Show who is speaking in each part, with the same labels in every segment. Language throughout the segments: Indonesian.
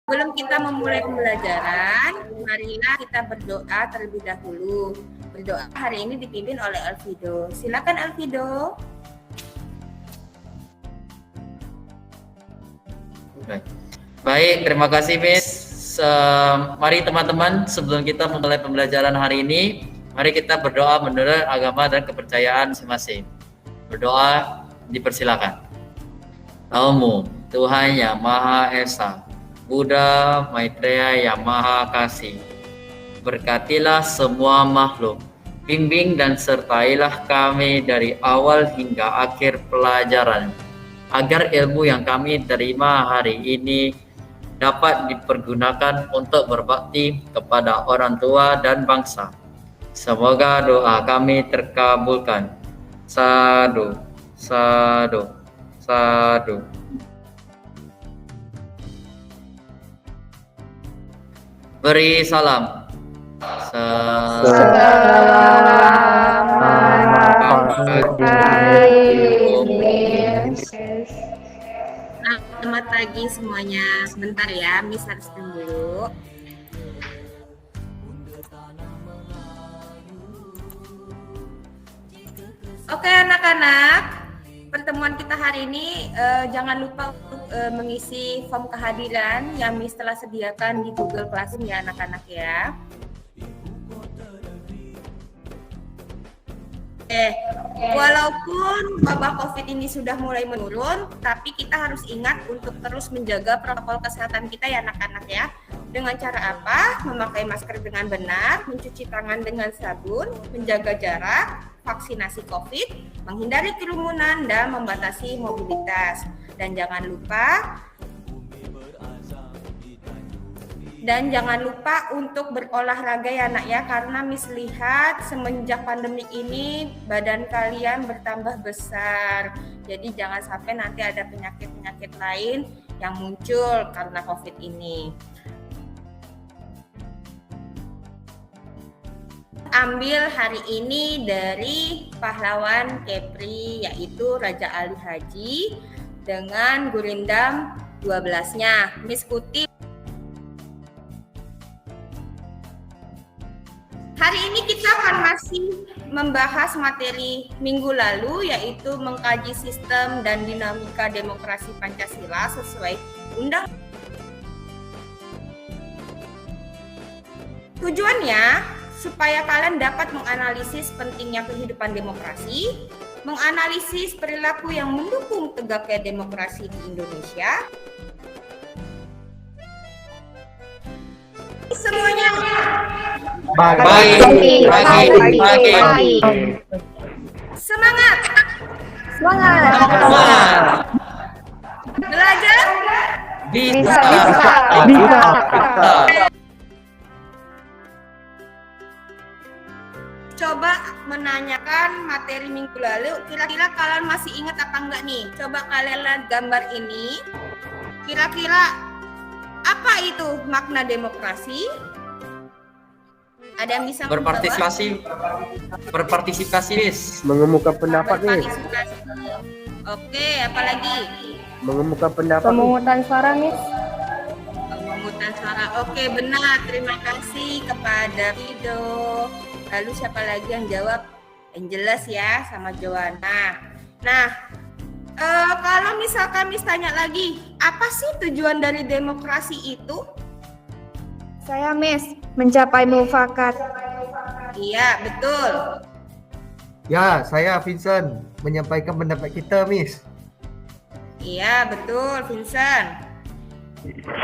Speaker 1: Sebelum kita memulai pembelajaran, marilah kita berdoa terlebih dahulu. Berdoa hari ini dipimpin oleh Alfido. Silakan Alfido.
Speaker 2: Baik, terima kasih Miss. Mari teman-teman, sebelum kita memulai pembelajaran hari ini, mari kita berdoa menurut agama dan kepercayaan masing-masing. Berdoa dipersilakan. Namo Tuhan Yang Maha Esa, Buddha Maitreya Yang Maha Kasih, berkatilah semua makhluk, bimbing dan sertailah kami dari awal hingga akhir pelajaran, agar ilmu yang kami terima hari ini dapat dipergunakan untuk berbakti kepada orang tua dan bangsa. Semoga doa kami terkabulkan. Sadu, sadu, sadu. Beri salam.
Speaker 1: Selamat pagi semuanya. Sebentar ya, Miss harus dulu. Oke anak-anak, pertemuan kita hari ini jangan lupa untuk mengisi form kehadiran yang Miss telah sediakan di Google Classroom ya anak-anak ya. Walaupun wabah COVID ini sudah mulai menurun, tapi kita harus ingat untuk terus menjaga protokol kesehatan kita ya anak-anak ya. Dengan cara apa? Memakai masker dengan benar, mencuci tangan dengan sabun, menjaga jarak, vaksinasi COVID, menghindari kerumunan, dan membatasi mobilitas. Dan jangan lupa untuk berolahraga ya anak ya, karena Miss lihat semenjak pandemi ini badan kalian bertambah besar. Jadi jangan sampai nanti ada penyakit-penyakit lain yang muncul karena COVID ini. Ambil hari ini dari pahlawan Kepri, yaitu Raja Ali Haji dengan gurindam 12-nya. Miss kutip. Hari ini kita akan masih membahas materi minggu lalu, yaitu mengkaji sistem dan dinamika demokrasi Pancasila sesuai undang. Tujuannya supaya kalian dapat menganalisis pentingnya kehidupan demokrasi, menganalisis perilaku yang mendukung tegaknya demokrasi di Indonesia. Semuanya
Speaker 2: Baik.
Speaker 1: semangat. Belajar
Speaker 2: Bisa.
Speaker 1: Coba menanyakan materi minggu lalu, kira-kira kalian masih ingat apa enggak nih? Coba kalian lihat gambar ini. Kira-kira apa itu makna demokrasi? Ada yang bisa
Speaker 2: berpartisipasi, Miss.
Speaker 3: Mengemuka pendapat nih.
Speaker 1: Oke, apalagi?
Speaker 3: Mengemuka pendapat.
Speaker 4: Pemungutan suara, Miss.
Speaker 1: Pemungutan suara. Oke, benar. Terima kasih kepada Rido. Lalu siapa lagi yang jawab? Angeles ya, sama Joanna. Nah, kalau misalkan Miss tanya lagi, apa sih tujuan dari demokrasi itu?
Speaker 4: Saya, Miss, mencapai mufakat.
Speaker 1: Iya, betul.
Speaker 3: Ya, saya Vincent menyampaikan pendapat kita, Miss.
Speaker 1: Iya, betul, Vincent.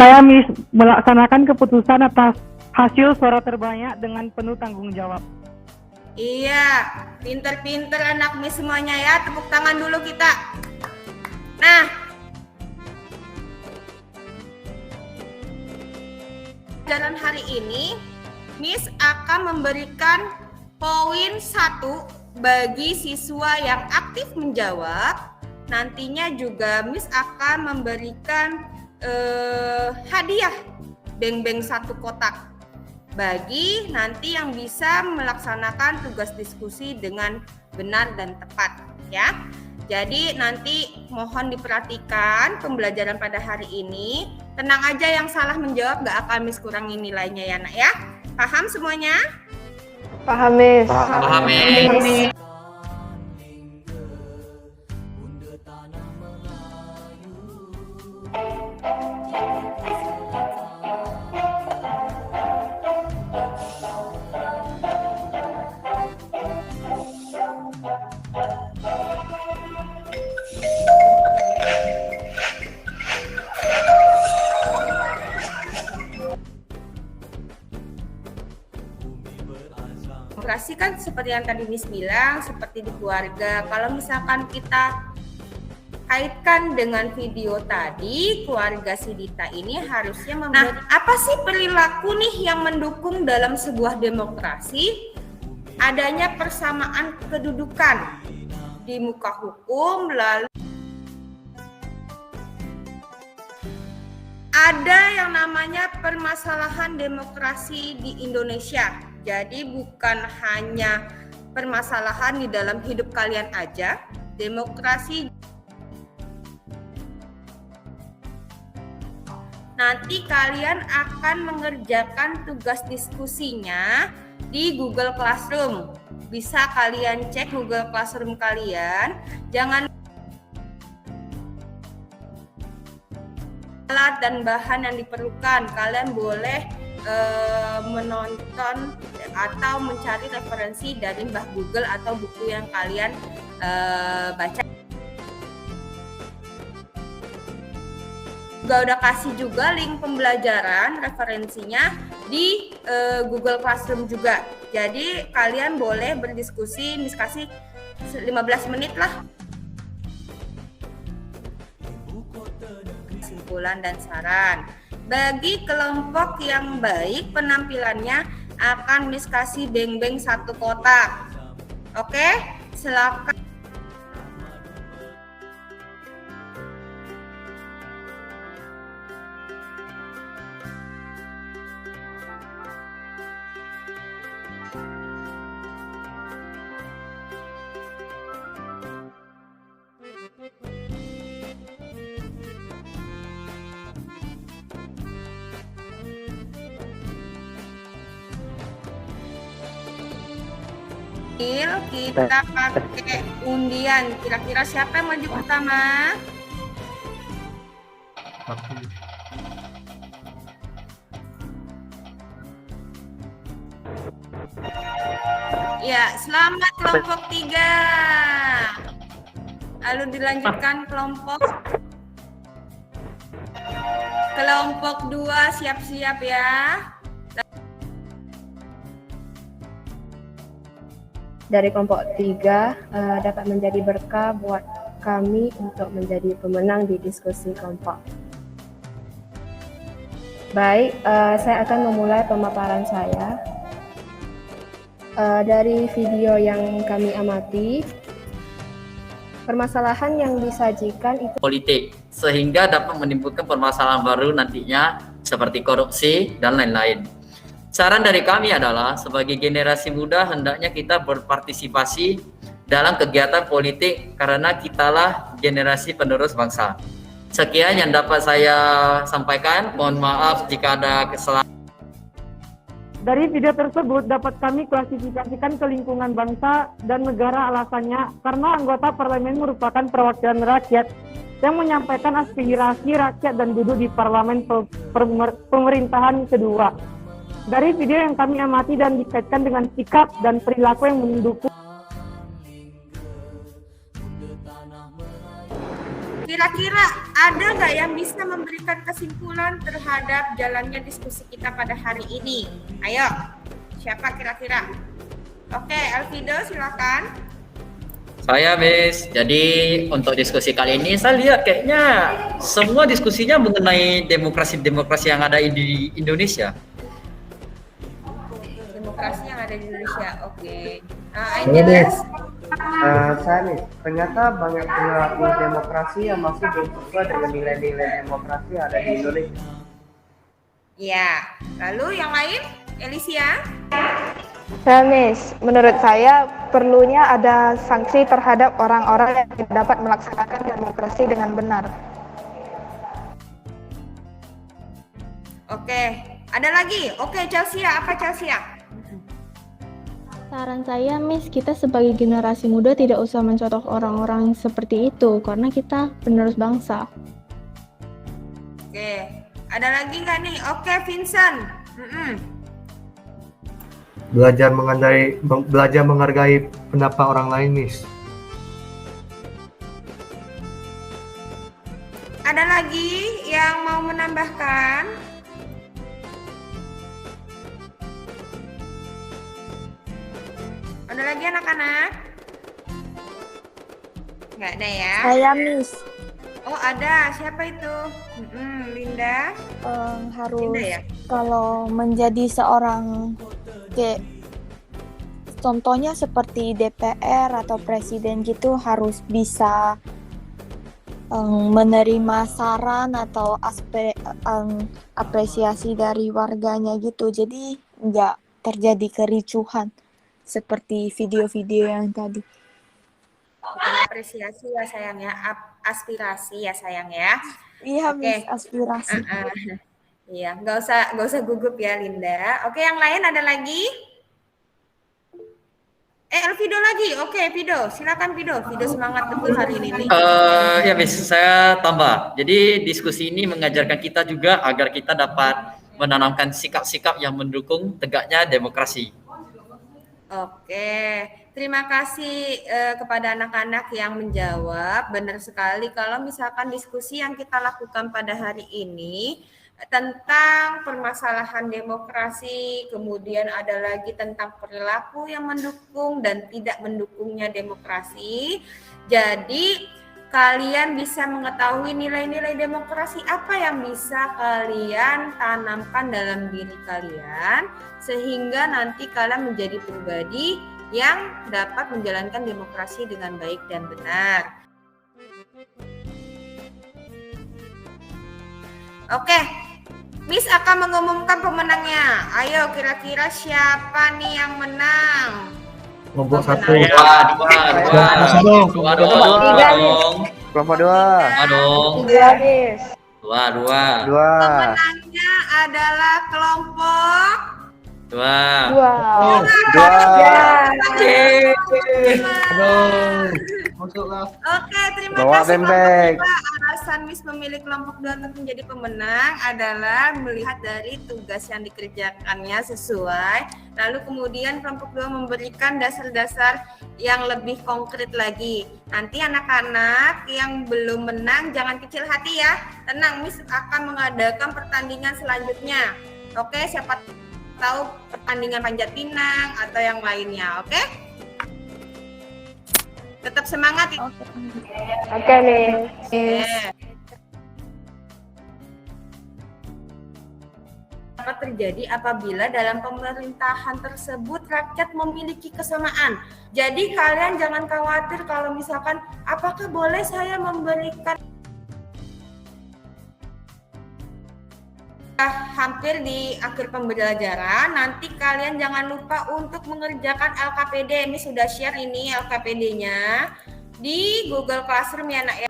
Speaker 5: Saya, Miss, melaksanakan keputusan atas hasil suara terbanyak dengan penuh tanggung jawab.
Speaker 1: Iya, pinter-pinter anak Miss semuanya ya. Tepuk tangan dulu kita. Nah, pelajaran hari ini Miss akan memberikan poin 1 bagi siswa yang aktif menjawab. Nantinya juga Miss akan memberikan hadiah beng-beng 1 kotak bagi nanti yang bisa melaksanakan tugas diskusi dengan benar dan tepat ya. Jadi nanti mohon diperhatikan pembelajaran pada hari ini. Tenang aja, yang salah menjawab gak akan Miss kurangin nilainya ya nak ya. Paham semuanya?
Speaker 4: Paham, Miss.
Speaker 2: Paham, Miss.
Speaker 1: Demokrasi kan seperti yang tadi Miss bilang, seperti di keluarga. Kalau misalkan kita kaitkan dengan video tadi, keluarga si Dita ini harusnya memberi apa sih perilaku nih yang mendukung dalam sebuah demokrasi? Adanya persamaan kedudukan di muka hukum, lalu ada yang namanya permasalahan demokrasi di Indonesia. Jadi bukan hanya permasalahan di dalam hidup kalian aja, demokrasi. Nanti kalian akan mengerjakan tugas diskusinya di Google Classroom. Bisa kalian cek Google Classroom kalian. Jangan alat dan bahan yang diperlukan. Kalian boleh menonton atau mencari referensi dari Mbah Google atau buku yang kalian baca. Udah kasih juga link pembelajaran referensinya di Google Classroom juga. Jadi kalian boleh berdiskusi, Miss kasih 15 menit lah. Kesimpulan dan saran. Bagi kelompok yang baik penampilannya akan Miss kasih beng-beng 1 kotak. Oke, silakan. Kita pakai undian. Kira-kira siapa yang maju pertama? Ya, selamat kelompok 3. Lalu dilanjutkan kelompok 2, siap-siap ya.
Speaker 4: Dari kelompok 3 dapat menjadi berkah buat kami untuk menjadi pemenang di diskusi kelompok. Baik, saya akan memulai pemaparan saya. Dari video yang kami amati, permasalahan yang disajikan itu
Speaker 2: Politik, sehingga dapat menimbulkan permasalahan baru nantinya seperti korupsi dan lain-lain. Saran dari kami adalah sebagai generasi muda hendaknya kita berpartisipasi dalam kegiatan politik karena kitalah generasi penerus bangsa. Sekian yang dapat saya sampaikan. Mohon maaf jika ada kesalahan.
Speaker 5: Dari video tersebut dapat kami klasifikasikan ke lingkungan bangsa dan negara, alasannya karena anggota parlemen merupakan perwakilan rakyat yang menyampaikan aspirasi rakyat dan duduk di parlemen pemerintahan kedua. Dari video yang kami amati dan dikaitkan dengan sikap dan perilaku yang mendukung.
Speaker 1: Kira-kira ada nggak yang bisa memberikan kesimpulan terhadap jalannya diskusi kita pada hari ini? Ayo, siapa kira-kira? Oke, Alfido silakan.
Speaker 2: Saya Miss. Jadi untuk diskusi kali ini saya lihat kayaknya semua diskusinya mengenai demokrasi yang ada di Indonesia.
Speaker 1: Demokrasi yang ada di Indonesia, oke. Angeles?
Speaker 3: Saya nih, ternyata banyak perilaku demokrasi yang masih belum sesuai dengan nilai-nilai demokrasi yang ada di Indonesia.
Speaker 1: Ya, lalu yang lain? Elisia?
Speaker 6: Ya, Miss, menurut saya perlunya ada sanksi terhadap orang-orang yang tidak dapat melaksanakan demokrasi dengan benar.
Speaker 1: Oke, ada lagi? Oke, Chelsea, apa Chelsea?
Speaker 7: Saran saya, Miss, kita sebagai generasi muda tidak usah mencontoh orang-orang seperti itu, karena kita penerus bangsa.
Speaker 1: Oke, ada lagi nggak nih? Oke, Vincent.
Speaker 8: Belajar menghargai pendapat orang lain, Miss.
Speaker 1: Ada lagi yang mau menambahkan? Ada lagi anak-anak? Nggak ada ya?
Speaker 9: Saya Miss,
Speaker 1: Oh, ada. Siapa itu? Linda.
Speaker 9: harus
Speaker 1: Linda ya?
Speaker 9: kalau menjadi seorang kayak contohnya seperti DPR atau presiden gitu harus bisa menerima saran atau apresiasi dari warganya gitu. Jadi nggak terjadi kericuhan seperti video-video yang tadi.
Speaker 1: Bukan apresiasi ya sayang ya, aspirasi ya sayang ya.
Speaker 9: Iya,
Speaker 1: Oke.
Speaker 9: Miss, aspirasi.
Speaker 1: Iya, nggak usah gugup ya Linda. Oke, yang lain ada lagi? Elvido lagi. Oke, Vido, silakan Vido. Vido semangat betul hari ini nih.
Speaker 2: Ya, Miss, saya tambah. Jadi diskusi ini mengajarkan kita juga agar kita dapat menanamkan sikap-sikap yang mendukung tegaknya demokrasi.
Speaker 1: Oke, terima kasih kepada anak-anak yang menjawab. Benar sekali kalau misalkan diskusi yang kita lakukan pada hari ini tentang permasalahan demokrasi, kemudian ada lagi tentang perilaku yang mendukung dan tidak mendukungnya demokrasi. Jadi kalian bisa mengetahui nilai-nilai demokrasi apa yang bisa kalian tanamkan dalam diri kalian sehingga nanti kalian menjadi pribadi yang dapat menjalankan demokrasi dengan baik dan benar. Oke, Miss akan mengumumkan pemenangnya. Ayo kira-kira siapa nih yang menang?
Speaker 8: Kelompok satu.
Speaker 2: Dua dong.
Speaker 3: Kelompok 2.
Speaker 2: Dua.
Speaker 1: Pemenangnya adalah kelompok
Speaker 2: Dua.
Speaker 1: Oke, terima
Speaker 3: Bawa
Speaker 1: kasih
Speaker 3: bembek.
Speaker 1: kelompok 2. Alasan Miss memilih kelompok 2 untuk menjadi pemenang adalah melihat dari tugas yang dikerjakannya sesuai. Lalu kemudian kelompok 2 memberikan dasar-dasar yang lebih konkret lagi. Nanti anak-anak yang belum menang jangan kecil hati ya. Tenang, Miss akan mengadakan pertandingan selanjutnya. Oke, siapa tahu pertandingan panjat pinang atau yang lainnya, oke? Tetap semangat ya.
Speaker 6: Oke, Miss.
Speaker 1: Dapat terjadi apabila dalam pemerintahan tersebut rakyat memiliki kesamaan. Jadi kalian jangan khawatir kalau misalkan apakah boleh saya memberikan hampir di akhir pembelajaran, nanti kalian jangan lupa untuk mengerjakan LKPD. Ini sudah share ini LKPD-nya di Google Classroom ya nak ya.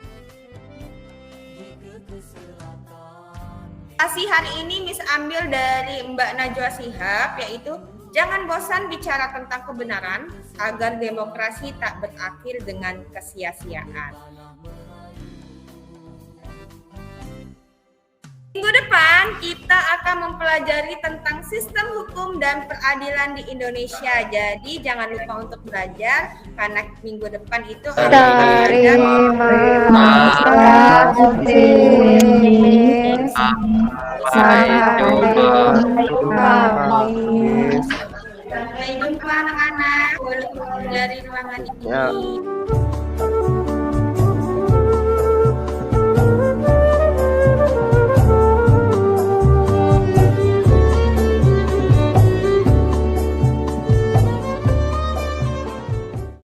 Speaker 1: Hari ini Miss ambil dari Mbak Najwa Shihab, yaitu jangan bosan bicara tentang kebenaran agar demokrasi tak berakhir dengan kesia-siaan. Minggu depan kita akan mempelajari tentang sistem hukum dan peradilan di Indonesia. Jadi jangan lupa untuk belajar karena minggu depan itu Sampai jumpa anak-anak dari ruangan ini.